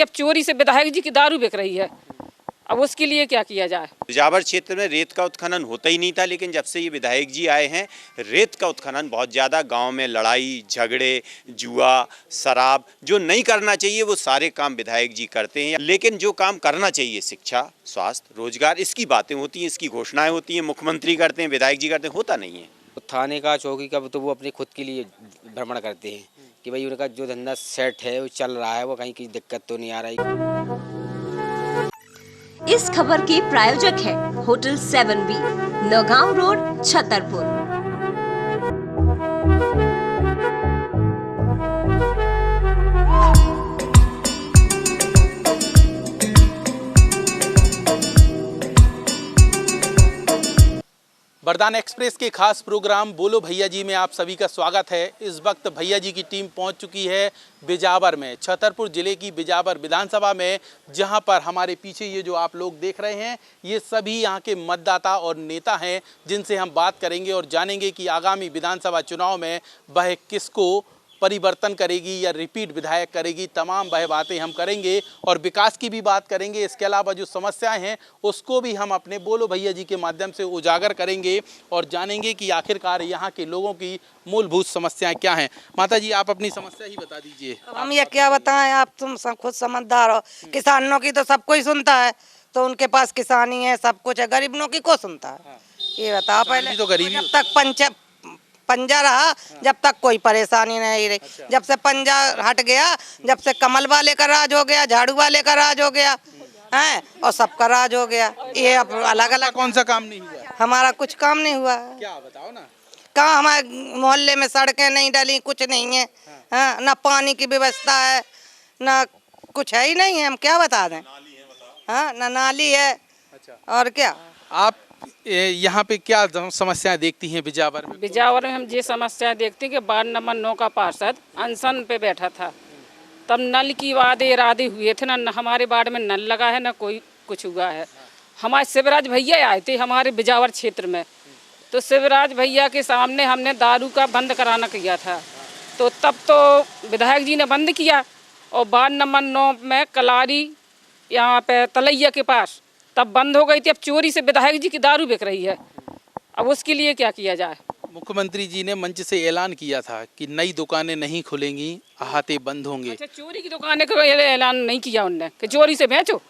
अब चोरी से विधायक जी की दारू बिक रही है। अब उसके लिए क्या किया जाए। बिजावर क्षेत्र में रेत का उत्खनन होता ही नहीं था, लेकिन जब से ये विधायक जी आए हैं रेत का उत्खनन बहुत ज़्यादा, गांव में लड़ाई झगड़े, जुआ, शराब, जो नहीं करना चाहिए वो सारे काम विधायक जी करते हैं। लेकिन जो काम करना चाहिए, शिक्षा, स्वास्थ्य, रोजगार, इसकी बातें होती हैं, इसकी घोषणाएं होती हैं, मुख्यमंत्री करते हैं, विधायक जी करते हैं, होता नहीं है। थाने का, चौकी का तो वो अपने खुद के लिए भ्रमण करते हैं कि भाई उनका जो धंधा सेट है वो चल रहा है, वो कहीं की दिक्कत तो नहीं आ रही। इस खबर के प्रायोजक है hotel 7B, Naugaon road, Chhatarpur. वरदान एक्सप्रेस के खास प्रोग्राम बोलो भैया जी में आप सभी का स्वागत है। इस वक्त भैया जी की टीम पहुंच चुकी है बिजावर में, छतरपुर जिले की बिजावर विधानसभा में, जहां पर हमारे पीछे ये जो आप लोग देख रहे हैं ये सभी यहां के मतदाता और नेता हैं, जिनसे हम बात करेंगे और जानेंगे कि आगामी विधानसभा चुनाव में वह किसको परिवर्तन करेगी या रिपीट विधायक करेगी। तमाम वह बातें हम करेंगे और विकास की भी बात करेंगे। इसके अलावा जो समस्याएं हैं उसको भी हम अपने बोलो भैया जी के माध्यम से उजागर करेंगे और जानेंगे कि आखिरकार यहाँ के लोगों की मूलभूत समस्याएं क्या हैं। माता जी, आप अपनी समस्या ही बता दीजिए। हम ये क्या बताएं, आप तुम खुद समझदार हो। किसानों की तो सब कोई सुनता है, तो उनके पास किसानी है, सब कुछ है, गरीबों की को सुनता है? ये बताओ पहले। तो गरीबी जब तक पंजा रहा, जब तक कोई परेशानी नहीं रही। जब से पंजा हट गया, जब से कमल वाले का राज हो गया, झाड़ू वाले का राज हो गया है, और सबका राज हो गया। ये अब अलग अलग। कौन सा काम नहीं हुआ? हमारा कुछ काम नहीं हुआ। क्या बताओ ना। कहाँ हमारे मोहल्ले में सड़कें नहीं डली, कुछ नहीं है, हाँ, ना पानी की व्यवस्था है, ना कुछ है ही नहीं है। हम क्या बता दें? हाँ, ना नाली है। अच्छा। और क्या आप यहाँ पे क्या समस्याएं देखती हैं बिजावर में? बिजावर में हम ये समस्या देखते हैं कि वार्ड नंबर 9 का पार्षद अनशन पे बैठा था, तब नल की वादे इरादे हुए थे, ना हमारे वार्ड में नल लगा है, ना कोई कुछ हुआ है। हमारे शिवराज भैया आए थे हमारे बिजावर क्षेत्र में, तो शिवराज भैया के सामने हमने दारू का बंद कराना किया था, तो तब तो विधायक जी ने बंद किया। और वार्ड नंबर 9 में कलारी यहाँ पे तलैया के पास तब बंद हो गई थी। अब चोरी से विधायक जी की दारू बिक रही है। अब उसके लिए क्या किया जाए। मुख्यमंत्री जी ने मंच से ऐलान किया था कि नई दुकानें नहीं खुलेंगी, अहाते बंद होंगे। अच्छा, चोरी की दुकानें का ऐलान नहीं किया उनने कि चोरी से बेचो।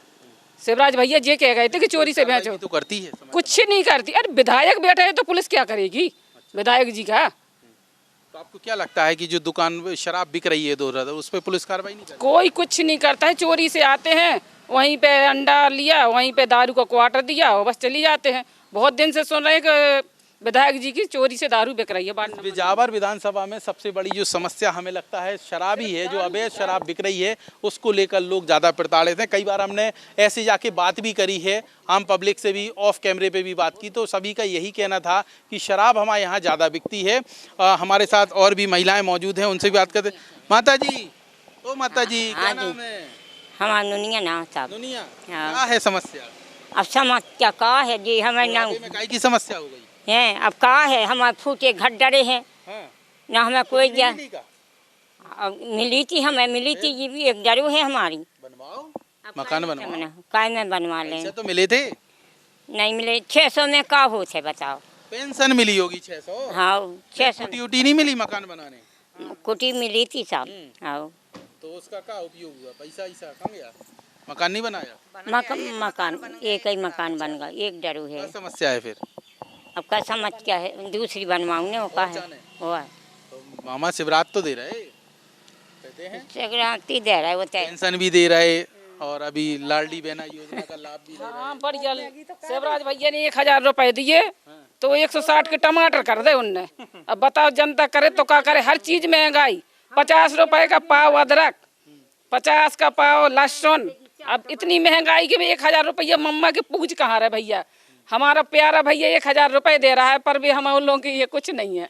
शिवराज भैया ये कह गए थे कि चोरी से बेचो। तो करती है, कुछ नहीं करती। अरे विधायक बैठे है तो पुलिस क्या करेगी विधायक जी का। तो आपको क्या लगता है कि जो दुकान शराब बिक रही है उस पर पुलिस कार्रवाई नहीं करती? कोई कुछ नहीं करता है। चोरी से आते हैं, वहीं पे अंडा लिया, वहीं पे दारू का क्वार्टर दिया और बस चली जाते हैं। बहुत दिन से सुन रहे हैं कि विधायक जी की चोरी से दारू बिक रही है। बिजावर विधानसभा में सबसे बड़ी जो समस्या हमें लगता है शराब ही है। जो अवैध शराब बिक रही है उसको लेकर लोग ज़्यादा प्रताड़ित हैं। कई बार हमने ऐसे जाके बात भी करी है, आम पब्लिक से भी, ऑफ कैमरे पे भी बात की, तो सभी का यही कहना था कि शराब हमारे यहाँ ज़्यादा बिकती है। हमारे साथ और भी महिलाएँ मौजूद हैं, उनसे भी बात करते। माता जी, ओ माता जी, क्या नाम है? हमारा नुनिया ना साहब। दुनिया हाँ। क्या है समस्या? अब समस्या का है जी, हमें ना काई की समस्या हो गई है। अब का है, हमारे फूटे घर डरे हैं। हाँ। ना हमें कोई जा अब मिली थी, हमें मिली थी, ये भी एक डरो है हमारी। बनवाओ, मकान बनवाओ। काय में बनवा लें? तो मिले थे? नहीं मिले। 600 में का होते बताओ? पेंशन मिली होगी 600। हाँ, 600 ड्यूटी नहीं मिली मकान बनाने? कुटी मिली थी साहब। हाँ, तो उसका क्या उपयोग हुआ? पैसा ऐसा कम गया, मकान नहीं बनाया? मकान एक ही मकान बन गया, एक डरो है। क्या समस्या है फिर? अब का समझ क्या है, दूसरी बनवाऊंगे वो का है वो है। तो मामा शिवरात तो दे रहे कहते हैं, शिवरात्रि दे रहा है वो, पेंशन भी दे रहे और अभी लाडली बहना योजना का लाभ भी दे रहे। हाँ, बढ़िया। शिवराज भैया ने 1000 रुपए दिए तो 160 के टमाटर कर दे उनने। अब बताओ जनता करे तो क्या करे। हर चीज महंगाई। 50 रुपए का पाव अदरक, 50 का पाव लहसुन। अब इतनी महंगाई के भी 1000 रुपया मम्मा के पूछ कहाँ रहे भैया। हमारा प्यारा भैया 1000 रुपए दे रहा है, पर भी हम उन लोगों की ये कुछ नहीं है।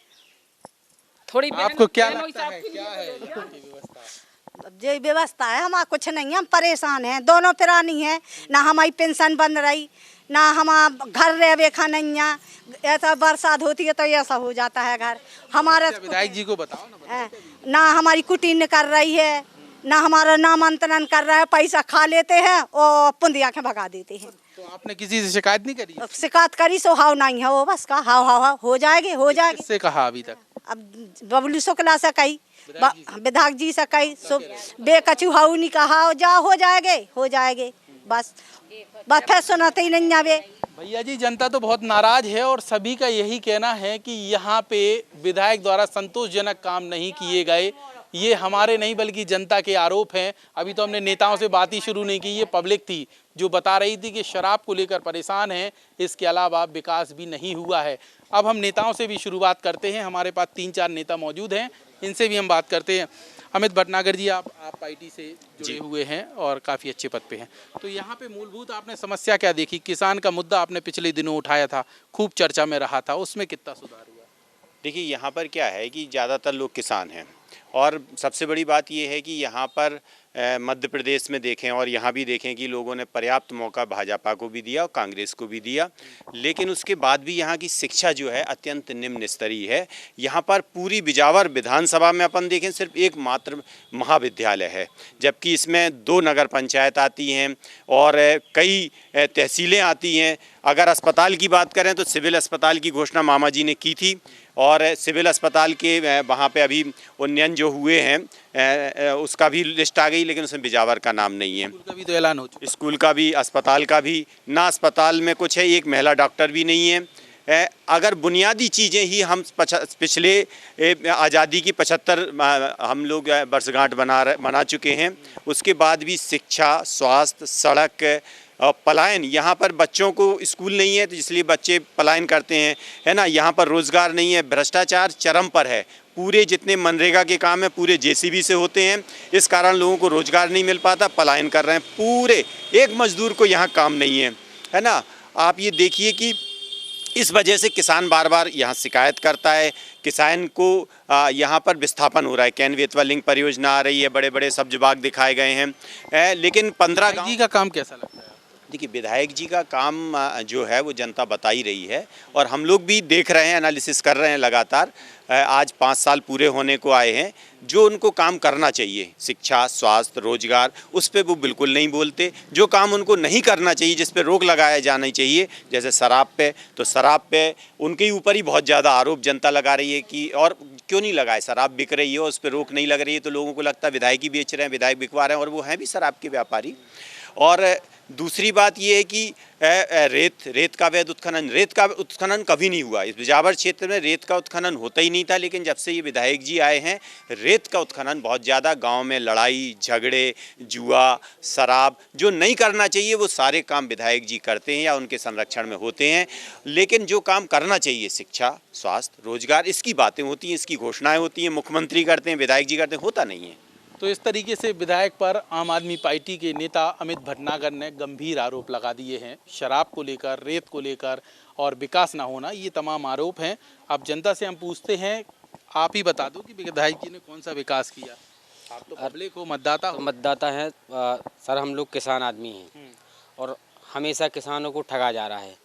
थोड़ी आपको क्या लगता है, क्या है व्यवस्था? जो व्यवस्था है हमारा कुछ नहीं है। हम परेशान हैं, दोनों प्राणी हैं। ना हमारी पेंशन बन रही, ना हमारा घर रहे खा नहीं है। ऐसा बरसात होती है तो ऐसा हो जाता है घर हमारा। विधायक जी को बताओ ना। ना हमारी कुटी कर रही है, ना हमारा नामांतरण कर रहा है, पैसा खा लेते हैं और पुंदिया के भगा देते हैं। तो आपने किसी से शिकायत नहीं करी? शिकायत करी सो हाव नहीं है, वो बस का हाव हाव हाव हो जाएगी किससे कहा अभी तक? अब बबलू शुक्ला से कही, विधायक जी से कही, सो बेकचू हाउ नहीं कहा जा हो जाएगे बस फिर सुनाते ही नहीं आवे। भैया जी, जनता तो बहुत नाराज है और सभी का यही कहना है कि यहाँ पे विधायक द्वारा संतोषजनक काम नहीं किए गए। ये हमारे नहीं बल्कि जनता के आरोप हैं। अभी तो हमने नेताओं से बात ही शुरू नहीं की, ये पब्लिक थी जो बता रही थी कि शराब को लेकर परेशान है, इसके अलावा विकास भी नहीं हुआ है। अब हम नेताओं से भी शुरुआत करते हैं। हमारे पास 3-4 नेता मौजूद हैं, इनसे भी हम बात करते हैं। अमित भटनागर जी, आप पार्टी से जुड़े हुए हैं और काफ़ी अच्छे पद पे हैं, तो यहाँ पे मूलभूत आपने समस्या क्या देखी? किसान का मुद्दा आपने पिछले दिनों उठाया था, खूब चर्चा में रहा था, उसमें कितना सुधार हुआ? देखिए, यहाँ पर क्या है कि ज़्यादातर लोग किसान हैं और सबसे बड़ी बात ये है कि यहाँ पर मध्य प्रदेश में देखें और यहाँ भी देखें कि लोगों ने पर्याप्त मौका भाजपा को भी दिया और कांग्रेस को भी दिया, लेकिन उसके बाद भी यहाँ की शिक्षा जो है अत्यंत निम्न स्तरीय है। यहाँ पर पूरी बिजावर विधानसभा में अपन देखें सिर्फ एक मात्र महाविद्यालय है, जबकि इसमें 2 नगर पंचायत आती हैं और कई तहसीलें आती हैं। अगर अस्पताल की बात करें तो सिविल अस्पताल की घोषणा मामा जी ने की थी और सिविल अस्पताल के वहाँ पे अभी उन्नयन जो हुए हैं उसका भी लिस्ट आ गई, लेकिन उसमें बिजावर का नाम नहीं है। स्कूल का भी तो ऐलान हो चुका, स्कूल का भी, अस्पताल का भी ना, अस्पताल में कुछ है, एक महिला डॉक्टर भी नहीं है। अगर बुनियादी चीज़ें ही हम पिछले आज़ादी की 75 हम लोग वर्षगांठ मना चुके हैं, उसके बाद भी शिक्षा, स्वास्थ्य, सड़क, पलायन, यहाँ पर बच्चों को स्कूल नहीं है तो इसलिए बच्चे पलायन करते हैं, है ना। यहाँ पर रोज़गार नहीं है, भ्रष्टाचार चरम पर है। पूरे जितने मनरेगा के काम हैं पूरे जेसीबी से होते हैं, इस कारण लोगों को रोज़गार नहीं मिल पाता, पलायन कर रहे हैं। पूरे एक मजदूर को यहाँ काम नहीं है ना। आप ये देखिए कि इस वजह से किसान बार बार यहाँ शिकायत करता है। किसान को यहाँ पर विस्थापन हो रहा है। कैन बेतवा लिंक परियोजना आ रही है, बड़े बड़े सब्ज बाग दिखाए गए हैं, लेकिन 15 गाँव। जी का काम कैसा लगता है? देखिए, विधायक जी का काम जो है वो जनता बता ही रही है और हम लोग भी देख रहे हैं, एनालिसिस कर रहे हैं लगातार। आज 5 साल पूरे होने को आए हैं। जो उनको काम करना चाहिए, शिक्षा, स्वास्थ्य, रोजगार, उस पे वो बिल्कुल नहीं बोलते। जो काम उनको नहीं करना चाहिए, जिस पे रोक लगाया जाना चाहिए, जैसे शराब पे, तो शराब पे उनके ऊपर ही बहुत ज़्यादा आरोप जनता लगा रही है कि और क्यों नहीं लगाए, शराब बिक रही है, उस पर रोक नहीं लग रही है, तो लोगों को लगता है विधायक ही बेच रहे हैं, विधायक बिकवा रहे हैं, और वो हैं भी शराब के व्यापारी। और दूसरी बात ये है कि रेत का अवैध उत्खनन, रेत का उत्खनन कभी नहीं हुआ। इस बिजावर क्षेत्र में रेत का उत्खनन होता ही नहीं था, लेकिन जब से ये विधायक जी आए हैं, रेत का उत्खनन बहुत ज़्यादा, गांव में लड़ाई झगड़े, जुआ, शराब, जो नहीं करना चाहिए वो सारे काम विधायक जी करते हैं या उनके संरक्षण में होते हैं। लेकिन जो काम करना चाहिए, शिक्षा, स्वास्थ्य, रोजगार, इसकी बातें होती हैं, इसकी घोषणाएँ होती हैं, मुख्यमंत्री करते हैं, विधायक जी करते हैं, होता नहीं है। तो इस तरीके से विधायक पर आम आदमी पार्टी के नेता अमित भटनागर ने गंभीर आरोप लगा दिए हैं। शराब को लेकर, रेत को लेकर और विकास ना होना, ये तमाम आरोप हैं। अब जनता से हम पूछते हैं, आप ही बता दो कि विधायक जी ने कौन सा विकास किया। आप तो पब्लिक हो, मतदाता हो। मतदाता हैं सर, हम लोग किसान आदमी हैं और हमेशा किसानों को ठगा जा रहा है।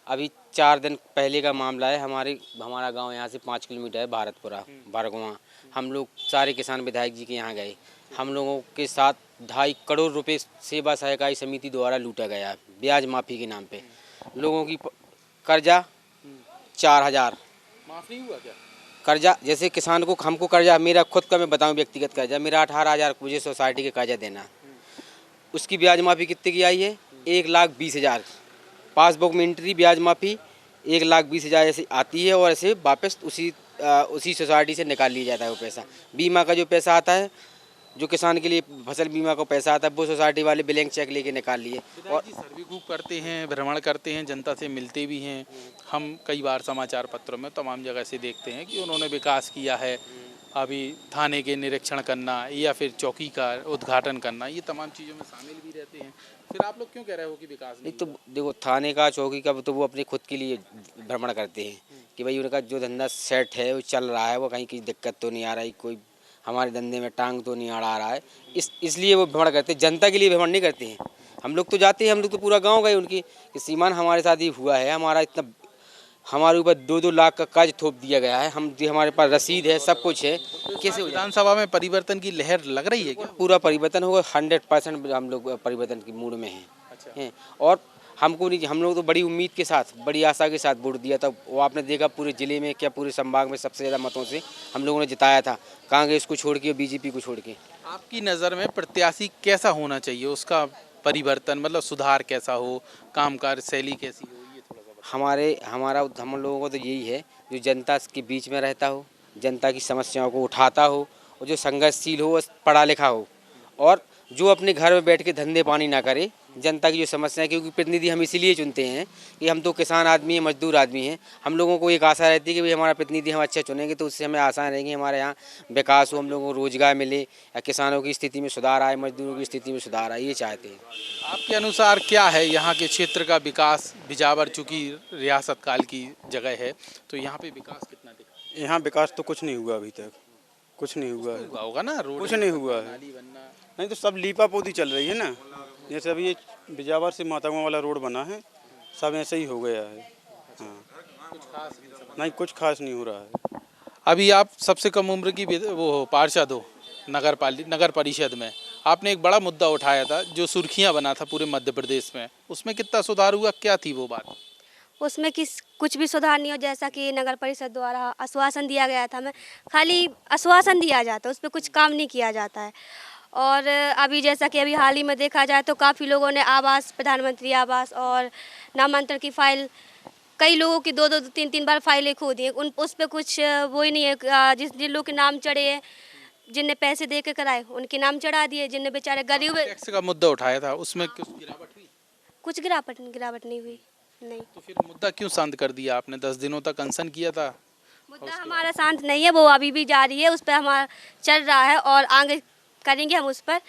अभी 4 दिन पहले का मामला है, हमारा गांव यहाँ से 5 किलोमीटर है, भारतपुरा बारगवा। हम लोग सारे किसान विधायक जी के यहाँ गए। हम लोगों के साथ 2.5 करोड़ रुपए सेवा सहकारी समिति द्वारा लूटा गया, ब्याज माफ़ी के नाम पे। लोगों की कर्जा 4000 माफ़ नहीं हुआ क्या? कर्जा, जैसे किसान को, हमको कर्जा, मेरा खुद का मैं बताऊं व्यक्तिगत कर्जा मेरा 18,000 मुझे सोसाइटी के कर्जा देना, उसकी ब्याज माफ़ी कितने की आई है? 1,20,000। पासबुक में एंट्री ब्याज माफ़ी 1,20,000 ऐसे आती है और ऐसे वापस उसी सोसाइटी से निकाल लिया जाता है वो पैसा। बीमा का जो पैसा आता है, जो किसान के लिए फसल बीमा का पैसा आता है, वो सोसाइटी वाले ब्लैंक चेक लेके निकाल लिए। और सर्वे खूब करते हैं, भ्रमण करते हैं, जनता से मिलते भी हैं। हम कई बार समाचार पत्रों में तमाम जगह से देखते हैं कि उन्होंने विकास किया है। अभी थाने के निरीक्षण करना या फिर चौकी का उद्घाटन करना, ये तमाम चीज़ों में शामिल भी रहते हैं। फिर आप लोग क्यों कह रहे हो कि विकास नहीं? तो देखो, थाने का, चौकी का तो वो अपने खुद के लिए भ्रमण करते हैं कि भाई उनका जो धंधा सेट है, वो चल रहा है, वो कहीं की दिक्कत तो नहीं आ रही, कोई हमारे धंधे में टांग तो नहीं अड़ा रहा है, इसलिए वो भ्रमण करते हैं। जनता के लिए भ्रमण नहीं करते हैं। हम लोग तो जाते हैं, हम लोग तो पूरा गाँव गए उनकी कि सीमान हमारे साथ ही हुआ है, हमारा इतना हमारे ऊपर 2-2 लाख का कर्ज थोप दिया गया है। हमारे पास रसीद है, सब कुछ है। कैसे हो जाए? विधानसभा में परिवर्तन की लहर लग रही है क्या? पूरा परिवर्तन होगा, 100% हम लोग परिवर्तन की मूड में हैं। और हमको नहीं, हम लोग तो बड़ी उम्मीद के साथ, बड़ी आशा के साथ वोट दिया था। वो आपने देखा पूरे ज़िले में, क्या पूरे संभाग में सबसे ज़्यादा मतों से हम लोगों ने जिताया था, कांग्रेस को छोड़ के, बीजेपी को छोड़ के। आपकी नज़र में प्रत्याशी कैसा होना चाहिए, उसका परिवर्तन मतलब सुधार कैसा हो, कामकाज शैली कैसी हो, ये थोड़ा सा बताइए। हम लोगों को तो यही है, जो जनता के बीच में रहता हो, जनता की समस्याओं को उठाता हो, और जो संघर्षशील हो, पढ़ा लिखा हो, और जो अपने घर में बैठ के धंधे पानी ना करे, जनता की जो समस्याएं, क्योंकि प्रतिनिधि हम इसीलिए चुनते हैं कि हम तो किसान आदमी हैं, मजदूर आदमी हैं। हम लोगों को एक आशा रहती है कि भाई हमारा प्रतिनिधि हम अच्छा चुनेंगे तो उससे हमें आशा रहेगी हमारे यहाँ विकास हो, हम लोगों को रोजगार मिले, या किसानों की स्थिति में सुधार आए, मजदूरों की स्थिति में सुधार आए, ये चाहते हैं। आपके अनुसार क्या है यहाँ के क्षेत्र का विकास? बिजावर चूँकि रियासत काल की जगह है, तो यहाँ पे विकास कितना दिखा? यहाँ विकास तो कुछ नहीं हुआ अभी तक, कुछ नहीं हुआ है। हुआ होगा ना, रोड कुछ नहीं हुआ है, नहीं तो सब लीपा पोती चल रही है ना। जैसे अभी ये बिजावर से मातागांव वाला रोड बना है, सब ऐसे ही हो गया है। हाँ, नहीं कुछ खास नहीं हो रहा है। अभी आप सबसे कम उम्र की वो पार्षद हो नगर परिषद में, आपने एक बड़ा मुद्दा उठाया था जो सुर्खियां बना था पूरे मध्य प्रदेश में, उसमें कितना सुधार हुआ, क्या थी वो बात? उसमें कुछ भी सुधार नहीं हो, जैसा कि नगर परिषद द्वारा आश्वासन दिया गया था, मैं खाली आश्वासन दिया जाता है, उस पर कुछ काम नहीं किया जाता है। और अभी जैसा कि अभी हाल ही में देखा जाए तो काफ़ी लोगों ने आवास, प्रधानमंत्री आवास और नामांतरण की फाइल, कई लोगों की 2-2 3-3 बार फाइलें खो दी, उस पर कुछ वो ही नहीं है। जिन लोग के नाम चढ़े हैं, जिनने पैसे दे के कराए, उनके नाम चढ़ा दिए, जिनने बेचारे गरीब। टैक्स का मुद्दा उठाया था, उसमें कुछ गिरावट हुई? कुछ गिरावट नहीं हुई, नहीं। तो फिर मुद्दा क्यों शांत कर दिया आपने? 10 दिनों तक अनशन किया था। मुद्दा हमारा शांत नहीं है, वो अभी भी जारी है, उस पर हमारा चल रहा है और आगे करेंगे हम उस पर।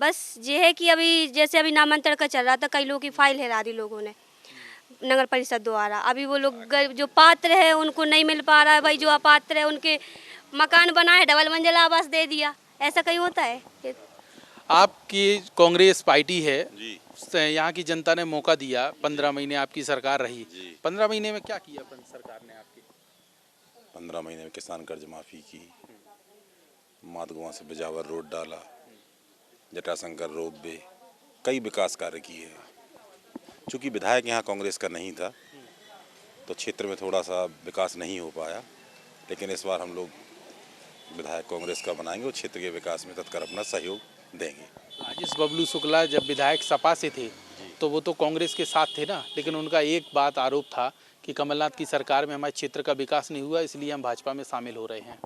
बस ये है कि अभी जैसे अभी नामांतरण का चल रहा था, कई लोगों की फाइल हिरा दी लोगों ने नगर परिषद द्वारा। अभी वो लोग जो पात्र है उनको नहीं मिल पा रहा है, भाई जो अपात्र है उनके मकान बनाए, डबल मंजिला आवास दे दिया, ऐसा कहीं होता है? आपकी कांग्रेस पार्टी है, यहाँ की जनता ने मौका दिया, 15 महीने आपकी सरकार रही, 15 महीने में क्या किया सरकार ने आपकी? 15 महीने में किसान कर्ज माफ़ी की, मातगांव से बिजावर रोड डाला, जटाशंकर रोपवे, कई विकास कार्य किए हैं। चूँकि विधायक यहाँ कांग्रेस का नहीं था तो क्षेत्र में थोड़ा सा विकास नहीं हो पाया, लेकिन इस बार हम लोग विधायक कांग्रेस का बनाएंगे और क्षेत्र के विकास में तत्पर अपना सहयोग देंगे। राजेश बबलू शुक्ला जब विधायक सपा से थे तो वो तो कांग्रेस के साथ थे ना, लेकिन उनका एक बात आरोप था कि कमलनाथ की सरकार में हमारे क्षेत्र का विकास नहीं हुआ, इसलिए हम भाजपा में शामिल हो रहे हैं।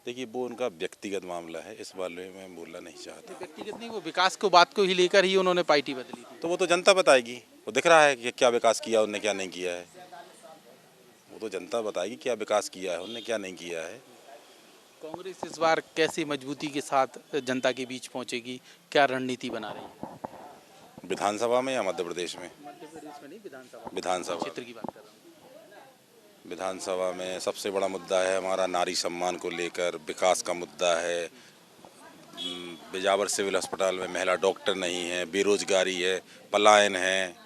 देखिए, वो उनका व्यक्तिगत मामला है, इस बारे में मैं बोलना नहीं चाहता। व्यक्तिगत नहीं, वो विकास को बात को ही लेकर ही उन्होंने पार्टी बदली थी। तो वो तो जनता बताएगी, वो दिख रहा है कि क्या विकास किया उनने, क्या नहीं किया है। वो तो जनता बताएगी क्या विकास किया है उनने, क्या नहीं किया है। कांग्रेस इस बार कैसी मजबूती के साथ जनता के बीच पहुंचेगी, क्या रणनीति बना रही है? विधानसभा में या मध्य प्रदेश में? मध्य प्रदेश में नहीं, विधानसभा क्षेत्र की बात कर रहा हूँ। विधानसभा में सबसे बड़ा मुद्दा है हमारा नारी सम्मान को लेकर, विकास का मुद्दा है। बिजावर सिविल अस्पताल में महिला डॉक्टर नहीं है, बेरोजगारी है, पलायन है,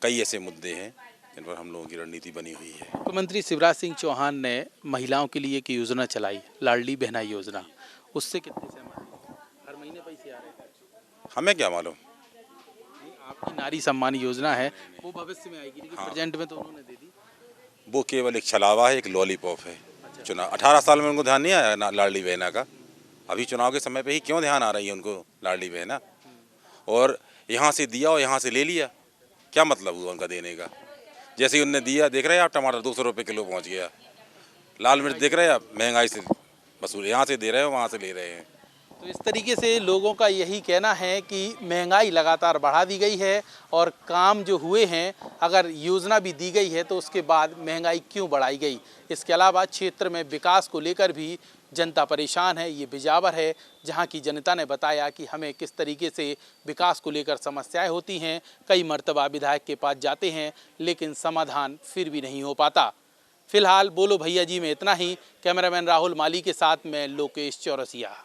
कई ऐसे मुद्दे हैं जिन पर हम लोगों की रणनीति बनी हुई है। मुख्यमंत्री शिवराज सिंह चौहान ने महिलाओं के लिए एक योजना चलाई, लाडली बहना योजना, उससे कितने सहमत हैं? हर महीने पैसे आ रहे हैं। हमें क्या मालूम? आपकी नारी सम्मान योजना है, वो भविष्य में आएगी, लेकिन प्रेजेंट में तो उन्होंने दे दी। वो केवल एक छलावा है, एक लॉलीपॉप है। चुनाव 18 साल में उनको ध्यान नहीं आया लाडली बहना का? अभी चुनाव के समय पे ही क्यों ध्यान आ रही है उनको लाडली बहना? और यहाँ से दिया और यहाँ से ले लिया, क्या मतलब हुआ उनका देने का? जैसे ही उनने दिया, देख रहे हैं आप, टमाटर 200 रुपये किलो पहुँच गया। लाल मिर्च देख रहे हैं आप, महंगाई से वसूल, यहाँ से दे रहे हैं वहाँ से ले रहे हैं। तो इस तरीके से लोगों का यही कहना है कि महंगाई लगातार बढ़ा दी गई है और काम जो हुए हैं, अगर योजना भी दी गई है तो उसके बाद महंगाई क्यों बढ़ाई गई। इसके अलावा क्षेत्र में विकास को लेकर भी जनता परेशान है। ये बिजावर है जहां की जनता ने बताया कि हमें किस तरीके से विकास को लेकर समस्याएं होती हैं। कई मर्तबा विधायक के पास जाते हैं लेकिन समाधान फिर भी नहीं हो पाता। फिलहाल बोलो भैया जी में इतना ही। कैमरामैन राहुल माली के साथ मैं लोकेश चौरसिया।